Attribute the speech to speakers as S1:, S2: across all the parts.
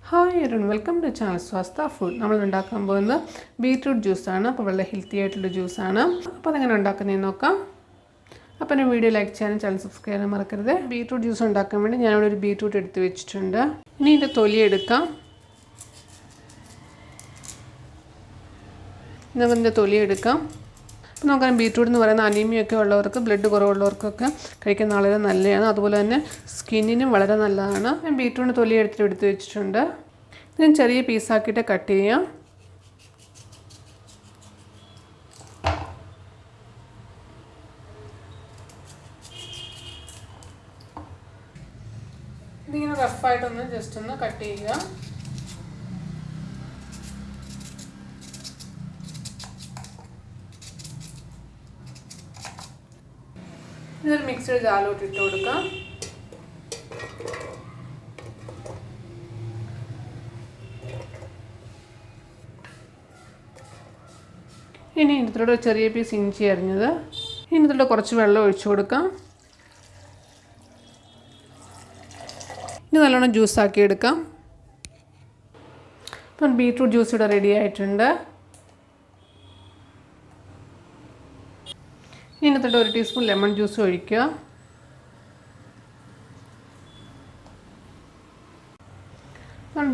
S1: Hi everyone, welcome to channel Swastha food. നമ്മൾ ഉണ്ടാക്കാൻ പോകുന്നത് ബീറ്റ്റൂട്ട് ജ്യൂസാണ്. അപ്പോൾ വളരെ ഹെൽത്തി ആയിട്ടുള്ള ജ്യൂസാണ്. അപ്പോൾ അതെങ്ങനെ ഉണ്ടാക്കുന്നതെന്ന് നോക്കാം. അപ്പോൾ എൻ്റെ വീഡിയോ ലൈക്ക് ചെയ്യാനും ചാനൽ സബ്സ്ക്രൈബ് ചെയ്യാനും മറക്കരുത്. ബീറ്റ്റൂട്ട് ജ്യൂസ് ഉണ്ടാക്കാൻ വേണ്ടി ഞാനിവിടെ ഒരു ബീറ്റ്റൂട്ട് എടുത്ത് വെച്ചിട്ടുണ്ട്. ഇനി ഇതിൻ്റെ തൊലി എടുക്കാം. ഇതിൻ്റെ തൊലി എടുക്കാം. അപ്പോൾ നമുക്കറിയാം ബീറ്റ്റൂട്ട് എന്ന് പറയുന്ന അനീമിയൊക്കെ ഉള്ളവർക്ക്, ബ്ലഡ് കുറവുള്ളവർക്കൊക്കെ കഴിക്കുന്ന വളരെ നല്ലതാണ്. അതുപോലെ തന്നെ സ്കിന്നിനും വളരെ നല്ലതാണ്. ഞാൻ ബീറ്റ്റൂട്ടിന് തൊലി എടുത്ത് വെച്ചിട്ടുണ്ട്. ഇത് ഞാൻ ചെറിയ പീസാക്കിയിട്ട് കട്ട് ചെയ്യാം. ഇതിങ്ങനെ റഫായിട്ടൊന്ന് ജസ്റ്റ് ഒന്ന് കട്ട് ചെയ്യുക. ഇതൊരു മിക്സഡ് ജാറിലോട്ട് ഇട്ട് കൊടുക്കാം. ഇനി ഇതിലൂടെ ചെറിയ പീസ് ഇഞ്ചി അരിഞ്ഞത്, ഇനി ഇതിലൂടെ കുറച്ച് വെള്ളം ഒഴിച്ചു കൊടുക്കാം. ഇനി നല്ലോണം ജ്യൂസാക്കി എടുക്കാം. ഇപ്പം ബീറ്റ്റൂട്ട് ജ്യൂസ് ഇവിടെ റെഡി ആയിട്ടുണ്ട്. ഇതിനകത്തോട്ട് 1 ടീസ്പൂൺ ലെമൺ ജ്യൂസ് ഒഴിക്കുക.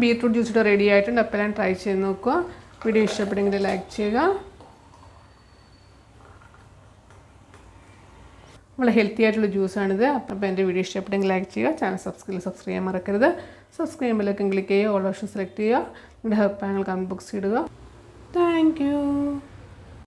S1: ബീറ്റ്റൂട്ട് ജ്യൂസ് ഇവിടെ റെഡി ആയിട്ടുണ്ട്. അപ്പോൾ എല്ലാം ട്രൈ ചെയ്ത് നോക്കുക. വീഡിയോ ഇഷ്ടപ്പെട്ടെങ്കിൽ ലൈക്ക് ചെയ്യുക. വളരെ ഹെൽത്തി ആയിട്ടുള്ള ജ്യൂസാണിത്. അപ്പോൾ എൻ്റെ വീഡിയോ ഇഷ്ടപ്പെട്ടെങ്കിൽ ലൈക്ക് ചെയ്യുക. ചാനൽ സബ്സ്ക്രൈബ് ചെയ്യാൻ മറക്കരുത്. സബ്സ്ക്രൈബ് ബെല്ലൈക്കൺ ക്ലിക്ക് ചെയ്യുക. ഓൾ ഓപ്ഷൻ സെലക്ട് ചെയ്യുക. നിങ്ങളുടെ അഭിപ്രായങ്ങൾ കമൻറ്റ് ബോക്സിൽ ഇടുക. Thank you.